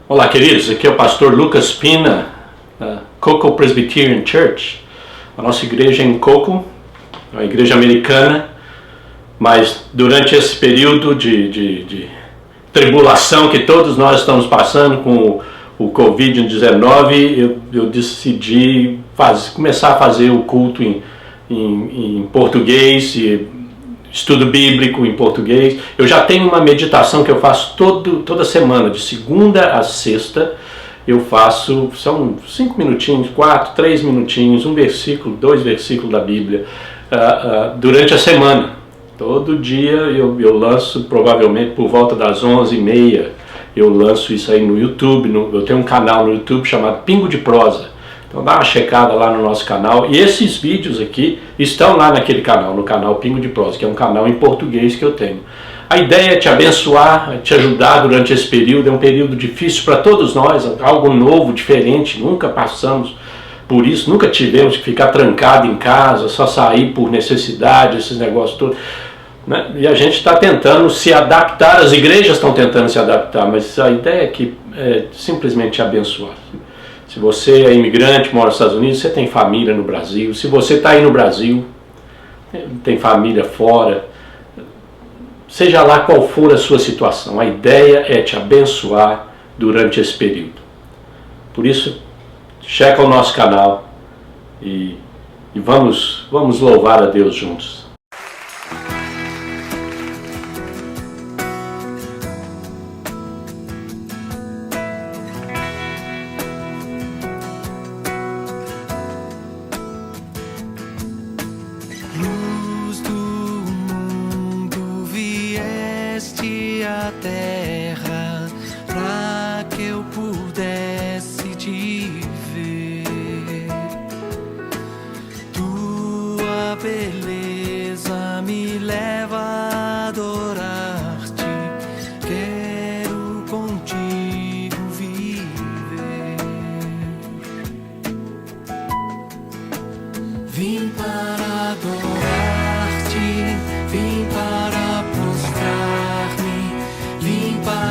Olá, queridos, aqui é o pastor Lucas Pina, da Cocoa Presbyterian Church. A nossa igreja é em Cocoa, é uma igreja americana, mas durante esse período de tribulação que todos nós estamos passando com o Covid-19, eu decidi começar a fazer o culto em português, estudo bíblico em português. Eu já tenho uma meditação que eu faço toda semana, de segunda a sexta. Eu faço, são 5 minutinhos, 4, 3 minutinhos, um versículo, 2 versículos da Bíblia, durante a semana. Todo dia eu lanço, provavelmente por volta das 11h30, eu lanço isso aí no YouTube. Eu tenho um canal no YouTube chamado Pingo de Prosa. Então dá uma checada lá no nosso canal. E esses vídeos aqui estão lá naquele canal, no canal Pingo de Prosa, que é um canal em português que eu tenho. A ideia é te abençoar, te ajudar durante esse período. É um período difícil para todos nós, algo novo, diferente. Nunca passamos por isso, nunca tivemos que ficar trancado em casa, só sair por necessidade, esses negócios todos, né? E a gente está tentando se adaptar, as igrejas estão tentando se adaptar, mas a ideia é simplesmente te abençoar. Se você é imigrante, mora nos Estados Unidos, você tem família no Brasil. Se você está aí no Brasil, tem família fora, seja lá qual for a sua situação, a ideia é te abençoar durante esse período. Por isso, checa o nosso canal e vamos louvar a Deus juntos. A terra para que eu pudesse te ver. Tua beleza me leva a adorar-te. Quero contigo viver. Vim para adorar-te, vim para prostrar-me, vim para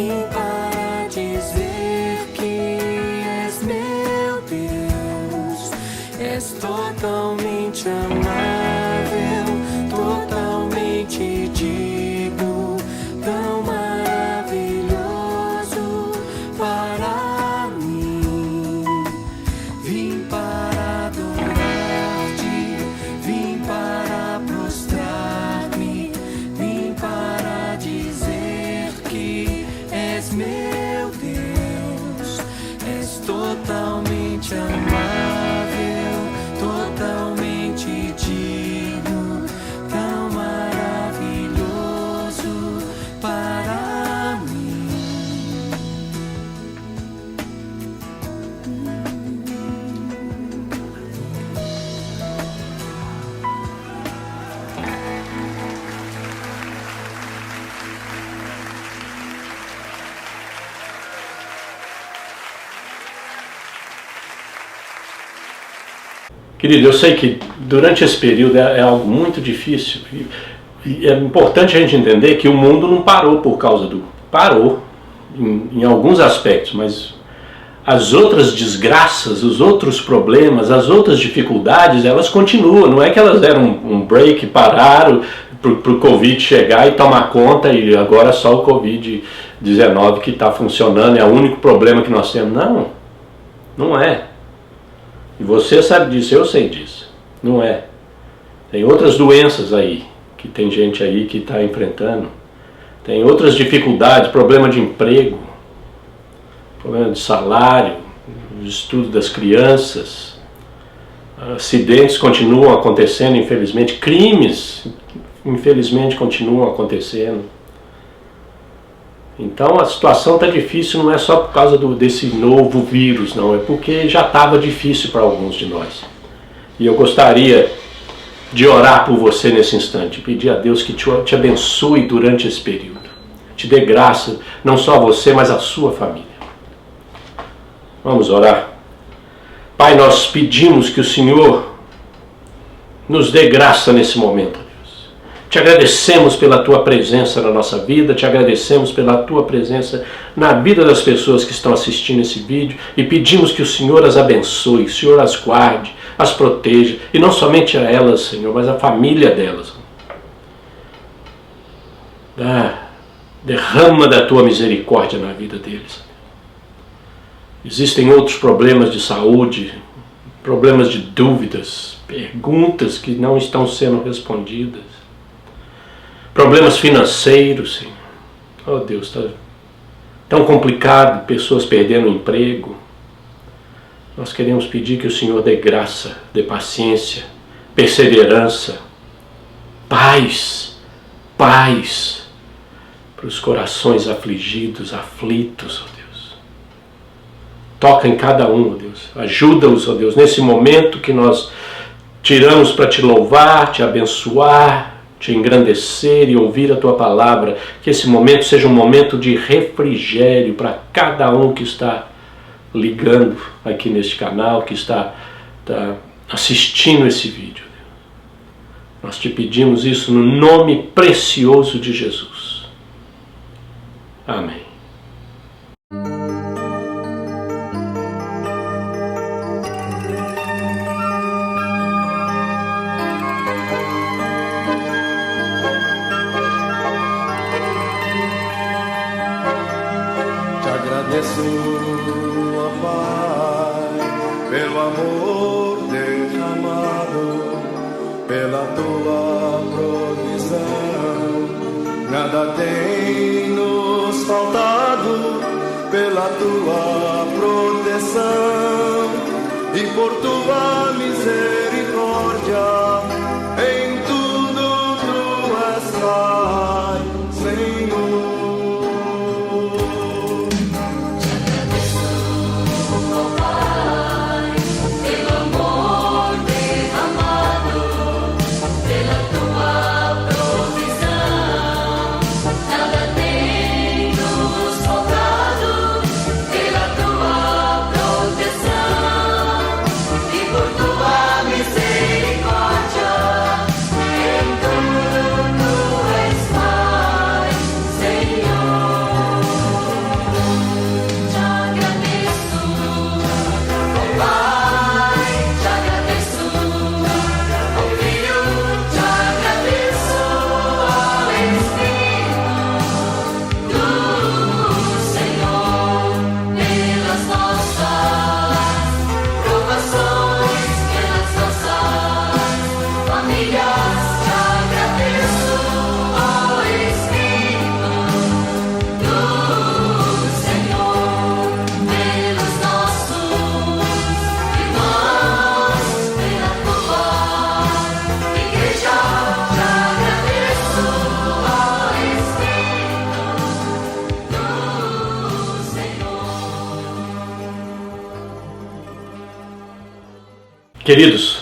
vim para dizer que és meu Deus, és totalmente amável, totalmente digno, tão maravilhoso para mim. Vim para adorar-te, vim para prostrar-me, vim para dizer que és meu Deus, és totalmente amável, totalmente digno, tão maravilhoso para mim. Querido, eu sei que durante esse período é algo muito difícil e é importante a gente entender que o mundo não parou por causa do... Parou em alguns aspectos, mas as outras desgraças, os outros problemas, as outras dificuldades, elas continuam. Não é que elas deram um break, pararam para o Covid chegar e tomar conta e agora só o Covid-19 que está funcionando, é o único problema que nós temos. Não, não é. E você sabe disso, eu sei disso. Não é. Tem outras doenças aí, que tem gente aí que está enfrentando. Tem outras dificuldades, problema de emprego, problema de salário, de estudo das crianças. Acidentes continuam acontecendo, infelizmente. Crimes, infelizmente, continuam acontecendo. Então a situação está difícil, não é só por causa desse novo vírus, não. É porque já estava difícil para alguns de nós. E eu gostaria de orar por você nesse instante, pedir a Deus que te abençoe durante esse período. Te dê graça, não só a você, mas a sua família. Vamos orar. Pai, nós pedimos que o Senhor nos dê graça nesse momento, Deus. Te agradecemos pela Tua presença na nossa vida, te agradecemos pela Tua presença na vida das pessoas que estão assistindo esse vídeo e pedimos que o Senhor as abençoe, que o Senhor as guarde, as proteja, e não somente a elas, Senhor, mas a família delas. Derrama da Tua misericórdia na vida deles. Existem outros problemas de saúde, problemas de dúvidas, perguntas que não estão sendo respondidas, problemas financeiros, Senhor. Oh Deus, está tão complicado, pessoas perdendo o emprego. Nós queremos pedir que o Senhor dê graça, dê paciência, perseverança, paz para os corações afligidos, aflitos, ó Deus. Toca em cada um, ó Deus. Ajuda-os, ó Deus, nesse momento que nós tiramos para te louvar, te abençoar, te engrandecer e ouvir a Tua palavra. Que esse momento seja um momento de refrigério para cada um que está ligando aqui neste canal, que está assistindo esse vídeo. Nós te pedimos isso no nome precioso de Jesus. Amém. Te agradeço, ó Pai, pelo amor derramado, pela Tua provisão. Nada tem nos faltado, pela Tua proteção e por Tua misericórdia. Em tudo Tu és Pai, Senhor. Tua Queridos,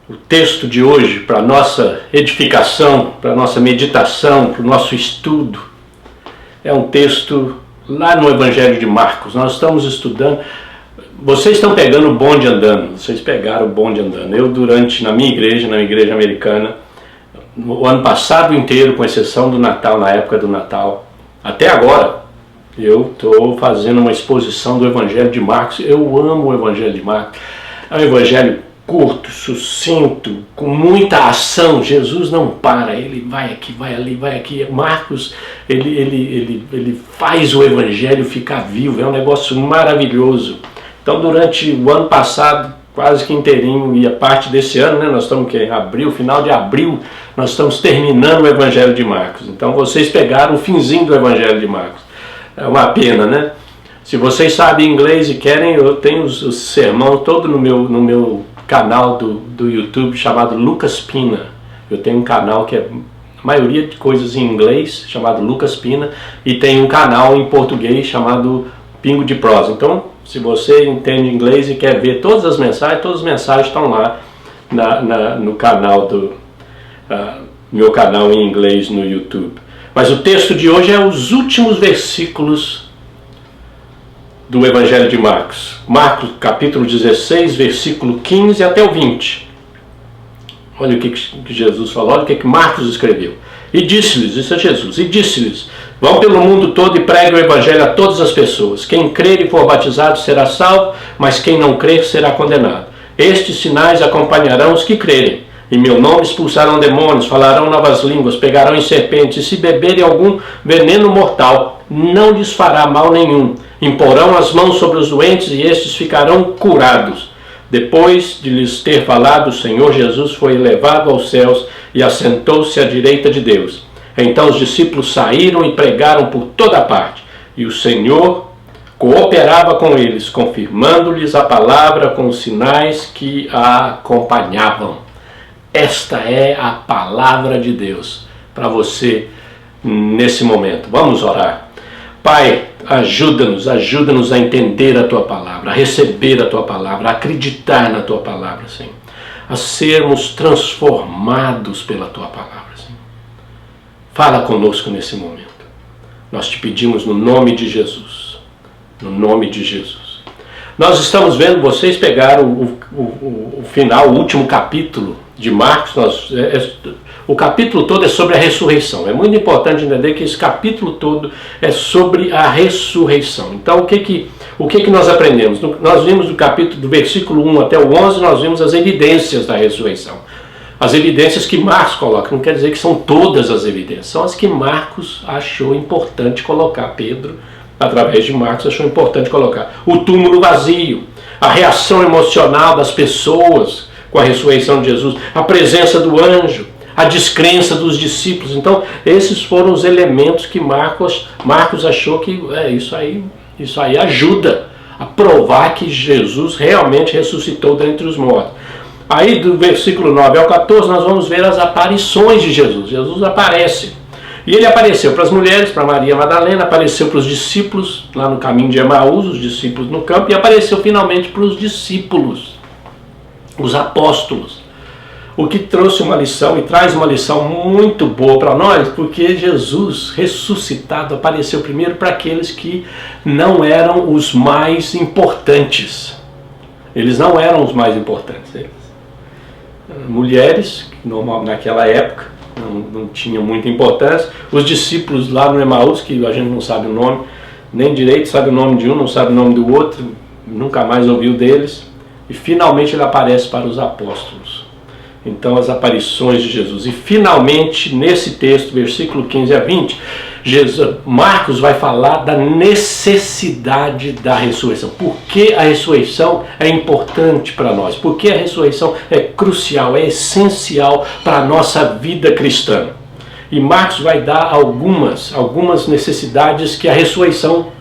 o texto de hoje, para a nossa edificação, para a nossa meditação, para o nosso estudo, é um texto lá no Evangelho de Marcos. Nós estamos estudando, vocês estão pegando o bonde andando, vocês pegaram o bonde andando. Eu, na minha igreja americana, o ano passado inteiro, com exceção do Natal, na época do Natal, até agora, eu estou fazendo uma exposição do Evangelho de Marcos. Eu amo o Evangelho de Marcos. É um evangelho curto, sucinto, com muita ação. Jesus não para, ele vai aqui, vai ali, vai aqui. Marcos, ele faz o evangelho ficar vivo, é um negócio maravilhoso. Então, durante o ano passado, quase que inteirinho, e a parte desse ano, né, nós estamos em abril, final de abril, nós estamos terminando o Evangelho de Marcos. Então, vocês pegaram o finzinho do Evangelho de Marcos. É uma pena, né? Se vocês sabem inglês e querem, eu tenho os sermões todo no meu canal do YouTube chamado Lucas Pina. Eu tenho um canal que é a maioria de coisas em inglês, chamado Lucas Pina, e tem um canal em português chamado Pingo de Prosa. Então, se você entende inglês e quer ver todas as mensagens estão lá no canal meu canal em inglês no YouTube. Mas o texto de hoje é os últimos versículos do Evangelho de Marcos. Marcos capítulo 16, versículo 15 até o 20. Olha o que Jesus falou, olha o que Marcos escreveu. E disse-lhes, isso é Jesus, e disse-lhes: vão pelo mundo todo e preguem o Evangelho a todas as pessoas. Quem crer e for batizado será salvo, mas quem não crer será condenado. Estes sinais acompanharão os que crerem. Em meu nome expulsarão demônios, falarão novas línguas, pegarão em serpentes, e se beberem algum veneno mortal, não lhes fará mal nenhum. Imporão as mãos sobre os doentes e estes ficarão curados. Depois de lhes ter falado, o Senhor Jesus foi elevado aos céus e assentou-se à direita de Deus. Então os discípulos saíram e pregaram por toda parte, e o Senhor cooperava com eles, confirmando-lhes a palavra com os sinais que a acompanhavam. Esta é a palavra de Deus para você nesse momento. Vamos orar. Pai, ajuda-nos a entender a Tua palavra, a receber a Tua palavra, a acreditar na Tua palavra, Senhor. A sermos transformados pela Tua palavra, Senhor. Fala conosco nesse momento. Nós te pedimos no nome de Jesus. No nome de Jesus. Nós estamos vendo, vocês pegaram o final, o último capítulo de Marcos. O capítulo todo é sobre a ressurreição. É muito importante entender que esse capítulo todo é sobre a ressurreição. Então, o que nós aprendemos? Nós vimos do versículo 1 até o 11, nós vimos as evidências da ressurreição. As evidências que Marcos coloca, não quer dizer que são todas as evidências, são as que Marcos achou importante colocar. Pedro, através de Marcos, achou importante colocar. O túmulo vazio, a reação emocional das pessoas com a ressurreição de Jesus, a presença do anjo, a descrença dos discípulos. Então, esses foram os elementos que Marcos achou que isso aí ajuda a provar que Jesus realmente ressuscitou dentre os mortos. Aí, do versículo 9 ao 14, nós vamos ver as aparições de Jesus. Jesus aparece. E ele apareceu para as mulheres, para Maria Madalena, apareceu para os discípulos lá no caminho de Emaús, os discípulos no campo, e apareceu finalmente para os discípulos, os apóstolos. O que trouxe uma lição e traz uma lição muito boa para nós, porque Jesus ressuscitado apareceu primeiro para aqueles que não eram os mais importantes. Eles não eram os mais importantes. Mulheres, normal, naquela época, não tinham muita importância. Os discípulos lá no Emaús, que a gente não sabe o nome, nem direito sabe o nome de um, não sabe o nome do outro, nunca mais ouviu deles. E finalmente ele aparece para os apóstolos. Então, as aparições de Jesus. E finalmente, nesse texto, versículo 15 a 20, Marcos vai falar da necessidade da ressurreição. Por que a ressurreição é importante para nós? Por que a ressurreição é crucial, é essencial para a nossa vida cristã? E Marcos vai dar algumas necessidades que a ressurreição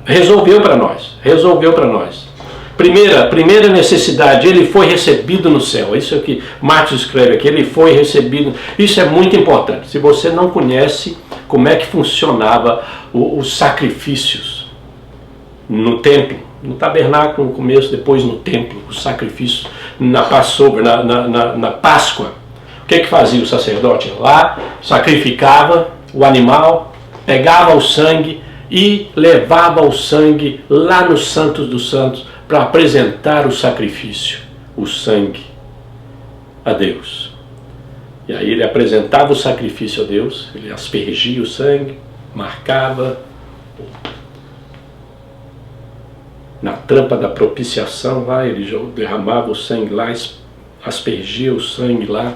resolveu para nós. Primeira necessidade, ele foi recebido no céu. Isso é o que Marcos escreve aqui, ele foi recebido. Isso é muito importante. Se você não conhece como é que funcionava os sacrifícios no templo, no tabernáculo no começo, depois no templo, os sacrifícios na Passover, na Páscoa. O que fazia o sacerdote? Lá sacrificava o animal, pegava o sangue e levava o sangue lá no Santos dos Santos para apresentar o sacrifício, o sangue, a Deus. E aí ele apresentava o sacrifício a Deus, ele aspergia o sangue, marcava na tampa da propiciação lá, ele derramava o sangue lá, aspergia o sangue lá,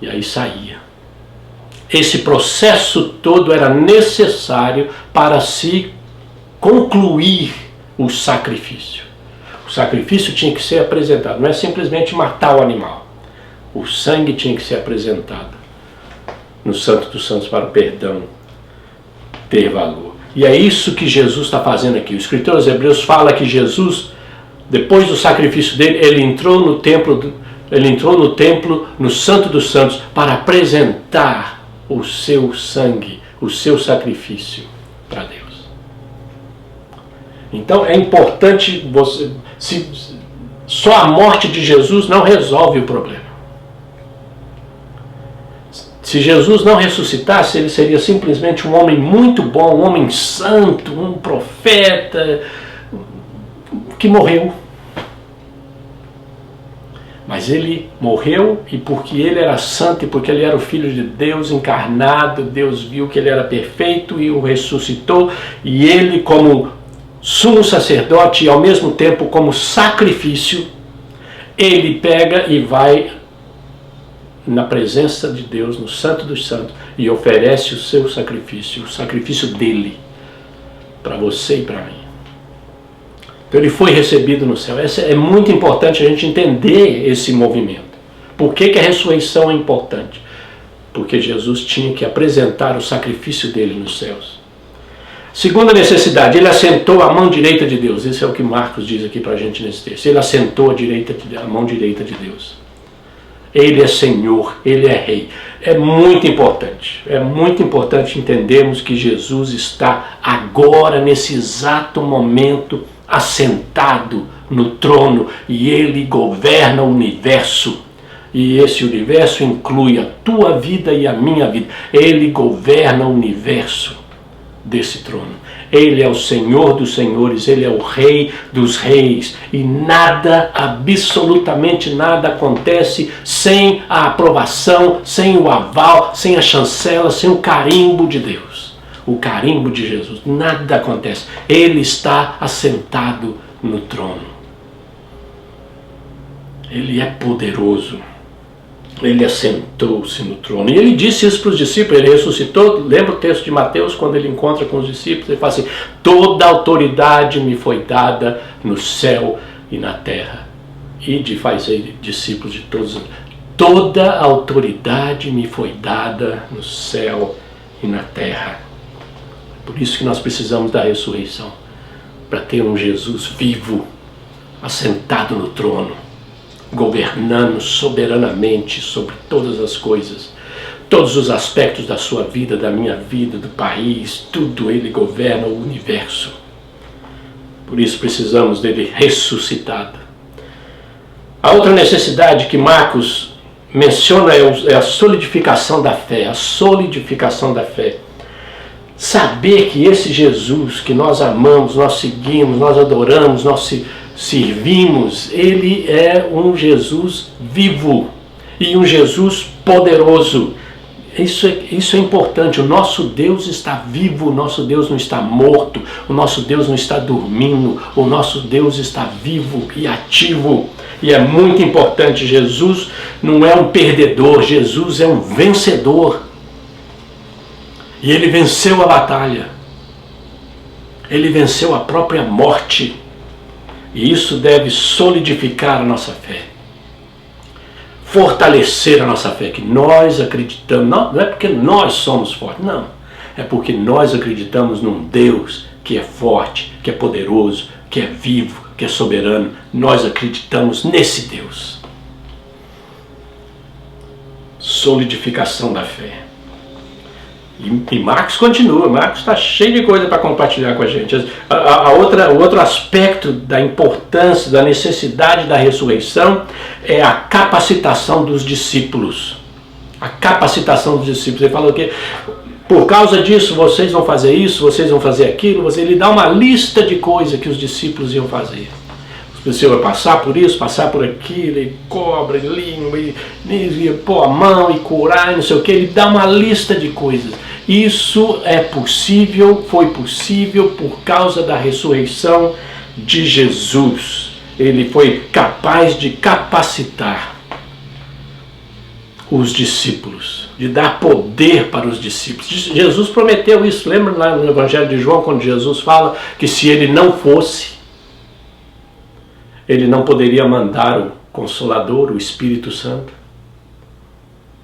e aí saía. Esse processo todo era necessário para se concluir o sacrifício. O sacrifício tinha que ser apresentado, não é simplesmente matar o animal. O sangue tinha que ser apresentado no Santo dos Santos para o perdão ter valor. E é isso que Jesus está fazendo aqui. O escritor aos Hebreus fala que Jesus, depois do sacrifício dele, ele entrou no templo, no Santo dos Santos, para apresentar o seu sangue, o seu sacrifício para Deus. Então é importante você... Só a morte de Jesus não resolve o problema. Se Jesus não ressuscitasse, ele seria simplesmente um homem muito bom, um homem santo, um profeta, que morreu. Mas ele morreu, e porque ele era santo e porque ele era o Filho de Deus encarnado, Deus viu que ele era perfeito e o ressuscitou, e ele, como sumo sacerdote e ao mesmo tempo como sacrifício, ele pega e vai na presença de Deus, no Santo dos Santos, e oferece o seu sacrifício, o sacrifício dele, para você e para mim. Então ele foi recebido no céu. É muito importante a gente entender esse movimento. Por que a ressurreição é importante? Porque Jesus tinha que apresentar o sacrifício dele nos céus. Segunda necessidade, ele assentou à mão direita de Deus. Isso é o que Marcos diz aqui para a gente nesse texto. Ele assentou à mão direita de Deus. Ele é Senhor, Ele é Rei. É muito importante entendermos que Jesus está agora, nesse exato momento, assentado no trono, e Ele governa o universo. E esse universo inclui a tua vida e a minha vida. Ele governa o universo desse trono. Ele é o Senhor dos senhores, Ele é o Rei dos reis, e nada, absolutamente nada acontece sem a aprovação, sem o aval, sem a chancela, sem o carimbo de Deus, o carimbo de Jesus. Nada acontece. Ele está assentado no trono. Ele é poderoso. Ele assentou-se no trono. E ele disse isso para os discípulos, ele ressuscitou. Lembra o texto de Mateus, quando ele encontra com os discípulos? Ele fala assim: toda autoridade me foi dada no céu e na terra. E de fazer discípulos de todos. Toda autoridade me foi dada no céu e na terra. Por isso que nós precisamos da ressurreição, para ter um Jesus vivo, assentado no trono, governando soberanamente sobre todas as coisas, todos os aspectos da sua vida, da minha vida, do país, tudo. Ele governa o universo. Por isso precisamos dele ressuscitado. A outra necessidade que Marcos menciona é a solidificação da fé, a solidificação da fé. Saber que esse Jesus que nós amamos, nós seguimos, nós adoramos, nós servimos, ele é um Jesus vivo e um Jesus poderoso. Isso é importante. O nosso Deus está vivo, o nosso Deus não está morto, o nosso Deus não está dormindo, o nosso Deus está vivo e ativo. E é muito importante, Jesus não é um perdedor, Jesus é um vencedor. E ele venceu a batalha, ele venceu a própria morte. E isso deve solidificar a nossa fé, fortalecer a nossa fé, que nós acreditamos, não é porque nós somos fortes, não, é porque nós acreditamos num Deus que é forte, que é poderoso, que é vivo, que é soberano. Nós acreditamos nesse Deus. Solidificação da fé. E Marcos continua, Marcos está cheio de coisa para compartilhar com a gente. O outro aspecto da importância, da necessidade da ressurreição é a capacitação dos discípulos. A capacitação dos discípulos. Ele falou que por causa disso vocês vão fazer isso, vocês vão fazer aquilo. Ele dá uma lista de coisas que os discípulos iam fazer. Você vai passar por isso, passar por aquilo, e cobra, e língua, e pôr a mão, e curar, e não sei o que. Ele dá uma lista de coisas. Isso é possível, foi possível por causa da ressurreição de Jesus. Ele foi capaz de capacitar os discípulos, de dar poder para os discípulos. Jesus prometeu isso. Lembra lá no Evangelho de João, quando Jesus fala que se ele não fosse, ele não poderia mandar o Consolador, o Espírito Santo.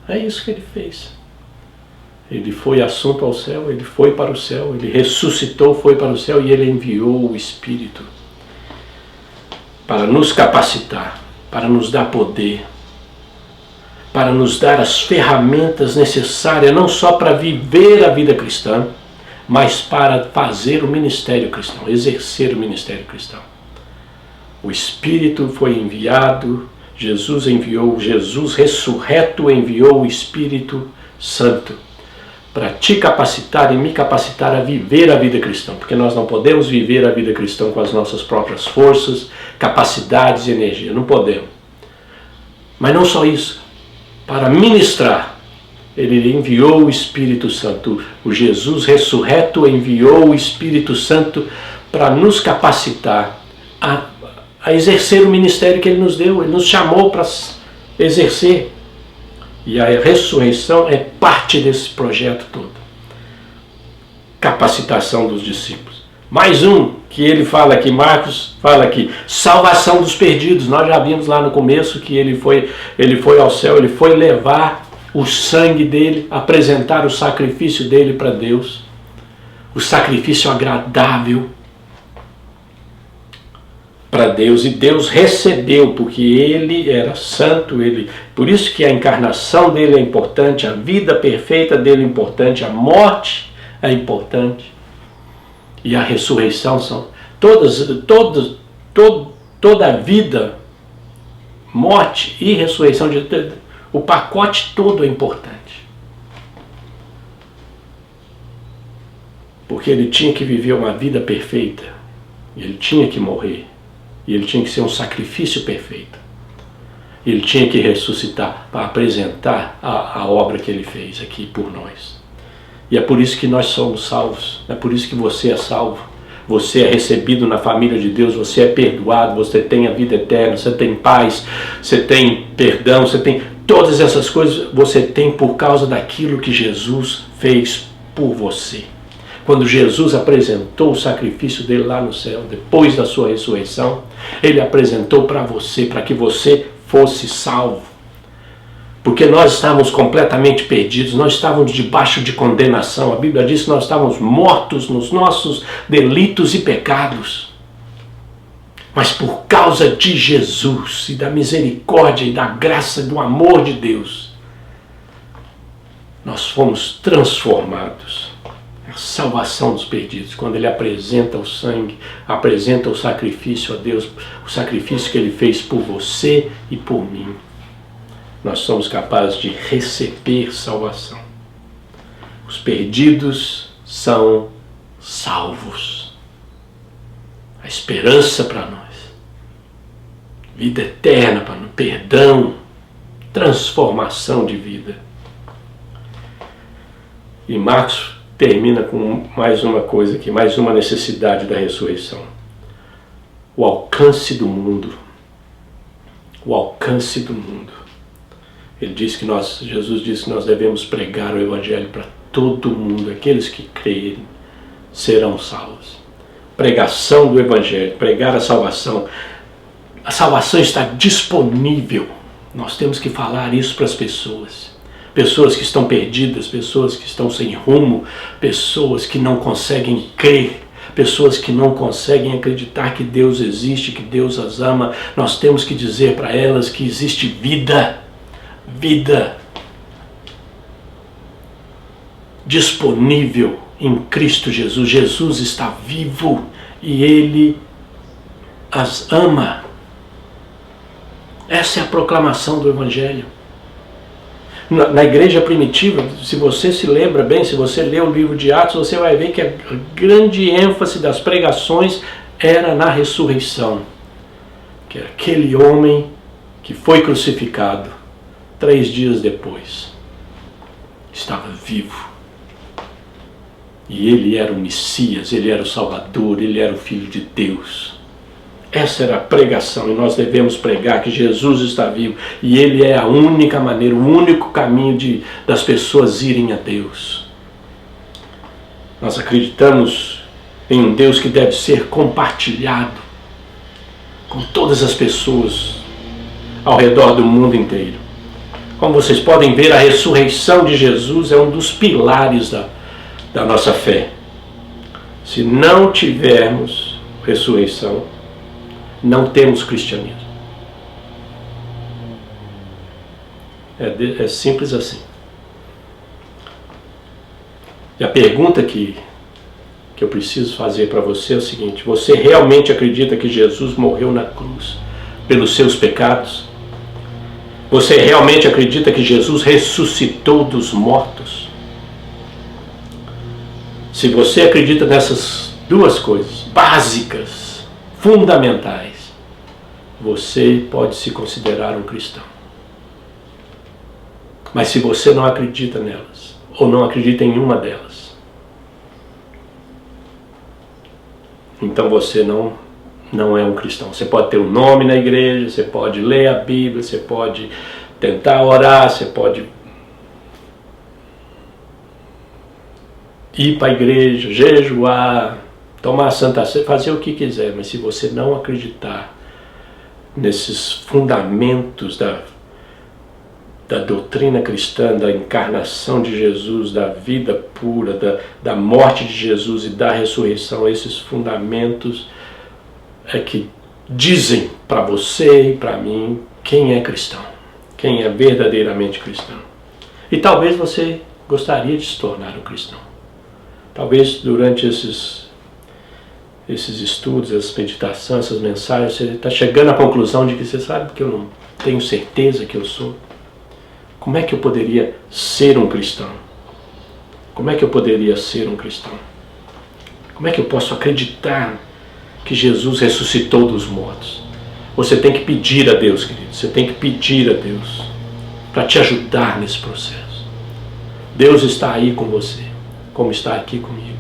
É isso que ele fez. Ele foi assunto ao céu, ele foi para o céu, ele ressuscitou, foi para o céu e ele enviou o Espírito para nos capacitar, para nos dar poder, para nos dar as ferramentas necessárias, não só para viver a vida cristã, mas para fazer o ministério cristão, exercer o ministério cristão. O Espírito foi enviado, Jesus enviou, Jesus ressurreto enviou o Espírito Santo para te capacitar e me capacitar a viver a vida cristã, porque nós não podemos viver a vida cristã com as nossas próprias forças, capacidades e energia, não podemos. Mas não só isso, para ministrar, ele enviou o Espírito Santo, o Jesus ressurreto enviou o Espírito Santo para nos capacitar a exercer o ministério que ele nos deu, ele nos chamou para exercer. E a ressurreição é parte desse projeto todo. Capacitação dos discípulos. Mais um que ele fala aqui, Marcos fala aqui, salvação dos perdidos. Nós já vimos lá no começo que ele foi ao céu, ele foi levar o sangue dele, apresentar o sacrifício dele para Deus. O sacrifício agradável para Deus, e Deus recebeu, porque ele era santo, por isso que a encarnação dele é importante, a vida perfeita dele é importante, a morte é importante, e a ressurreição são toda a vida, morte e ressurreição, o pacote todo é importante, porque ele tinha que viver uma vida perfeita, ele tinha que morrer, e ele tinha que ser um sacrifício perfeito. Ele tinha que ressuscitar para apresentar a obra que ele fez aqui por nós. E é por isso que nós somos salvos. É por isso que você é salvo. Você é recebido na família de Deus. Você é perdoado. Você tem a vida eterna. Você tem paz. Você tem perdão. Você tem todas essas coisas. Você tem por causa daquilo que Jesus fez por você. Quando Jesus apresentou o sacrifício dele lá no céu, depois da sua ressurreição, ele apresentou para você, para que você fosse salvo. Porque nós estávamos completamente perdidos, nós estávamos debaixo de condenação. A Bíblia diz que nós estávamos mortos nos nossos delitos e pecados. Mas por causa de Jesus e da misericórdia e da graça e do amor de Deus, nós fomos transformados. A salvação dos perdidos, quando ele apresenta o sangue, apresenta o sacrifício a Deus, o sacrifício que ele fez por você e por mim, nós somos capazes de receber salvação. Os perdidos são salvos. A esperança para nós, vida eterna para nós, perdão, transformação de vida. E Marcos termina com mais uma coisa aqui, mais uma necessidade da ressurreição. O alcance do mundo. O alcance do mundo. Ele diz que Jesus diz que nós devemos pregar o Evangelho para todo mundo. Aqueles que crerem serão salvos. Pregação do Evangelho, pregar a salvação. A salvação está disponível. Nós temos que falar isso para as pessoas. Pessoas que estão perdidas, pessoas que estão sem rumo, pessoas que não conseguem crer, pessoas que não conseguem acreditar que Deus existe, que Deus as ama. Nós temos que dizer para elas que existe vida, vida. disponível em Cristo Jesus. Jesus está vivo e Ele as ama. Essa é a proclamação do Evangelho. Na igreja primitiva, se você se lembra bem, se você lê o livro de Atos, você vai ver que a grande ênfase das pregações era na ressurreição. Que era aquele homem que foi crucificado 3 dias depois. Estava vivo. E ele era o Messias, ele era o Salvador, ele era o Filho de Deus. Essa era a pregação, e nós devemos pregar que Jesus está vivo e Ele é a única maneira, o único caminho das pessoas irem a Deus. Nós acreditamos em um Deus que deve ser compartilhado com todas as pessoas ao redor do mundo inteiro. Como vocês podem ver, a ressurreição de Jesus é um dos pilares da nossa fé. Se não tivermos ressurreição, não temos cristianismo. É simples assim. E a pergunta que eu preciso fazer para você é o seguinte: você realmente acredita que Jesus morreu na cruz pelos seus pecados? Você realmente acredita que Jesus ressuscitou dos mortos? Se você acredita nessas duas coisas básicas, fundamentais, você pode se considerar um cristão. Mas se você não acredita nelas, ou não acredita em uma delas, então você não é um cristão. Você pode ter um nome na igreja, você pode ler a Bíblia, você pode tentar orar, você pode ir para a igreja, jejuar, tomar a Santa Ceia, fazer o que quiser, mas se você não acreditar nesses fundamentos da doutrina cristã, da encarnação de Jesus, da vida pura, da morte de Jesus e da ressurreição, esses fundamentos é que dizem para você e para mim quem é cristão, quem é verdadeiramente cristão. E talvez você gostaria de se tornar um cristão. Talvez durante esses estudos, essas meditações, essas mensagens, você está chegando à conclusão de que você sabe que eu não tenho certeza que eu sou. Como é que eu poderia ser um cristão? Como é que eu poderia ser um cristão? Como é que eu posso acreditar que Jesus ressuscitou dos mortos? Você tem que pedir a Deus, querido. Você tem que pedir a Deus para te ajudar nesse processo. Deus está aí com você, como está aqui comigo.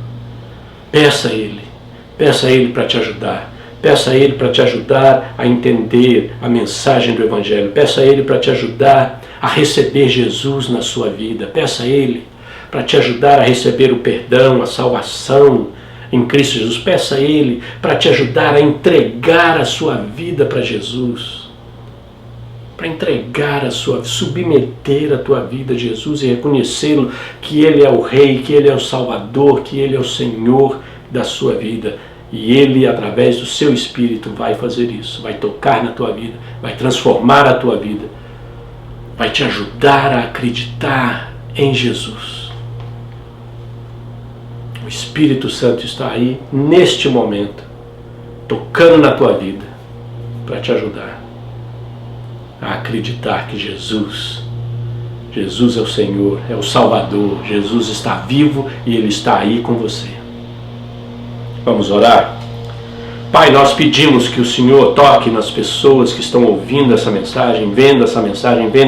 Peça a Ele para te ajudar. Peça a Ele para te ajudar a entender a mensagem do Evangelho. Peça a Ele para te ajudar a receber Jesus na sua vida. Peça a Ele para te ajudar a receber o perdão, a salvação em Cristo Jesus. Peça a Ele para te ajudar a entregar a sua vida para Jesus. Para entregar submeter a tua vida a Jesus e reconhecê-lo que Ele é o Rei, que Ele é o Salvador, que Ele é o Senhor da sua vida. E Ele, através do seu Espírito, vai fazer isso, vai tocar na tua vida, vai transformar a tua vida, vai te ajudar a acreditar em Jesus. O Espírito Santo está aí, neste momento, tocando na tua vida, para te ajudar a acreditar que Jesus é o Senhor, é o Salvador, Jesus está vivo e Ele está aí com você. Vamos orar? Pai, nós pedimos que o Senhor toque nas pessoas que estão ouvindo essa mensagem, vendo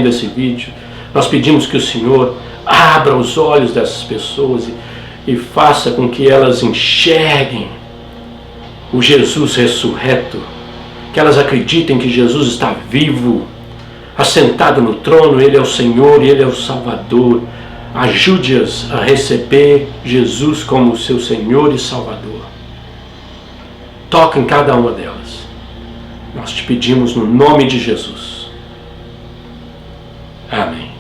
esse vídeo. Nós pedimos que o Senhor abra os olhos dessas pessoas e faça com que elas enxerguem o Jesus ressurreto, que elas acreditem que Jesus está vivo, assentado no trono. Ele é o Senhor e Ele é o Salvador. Ajude-as a receber Jesus como seu Senhor e Salvador. Toca em cada uma delas. Nós te pedimos no nome de Jesus. Amém.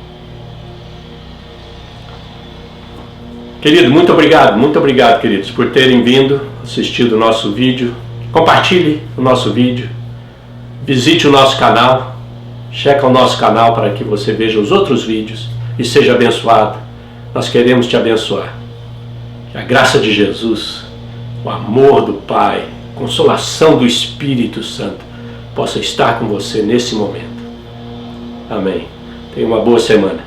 Querido, muito obrigado, queridos, por terem vindo, assistido o nosso vídeo. Compartilhe o nosso vídeo. Visite o nosso canal. Checa o nosso canal para que você veja os outros vídeos e seja abençoado nós queremos te abençoar. Que a graça de Jesus, o amor do Pai, a consolação do Espírito Santo possa estar com você nesse momento. Amém. Tenha uma boa semana.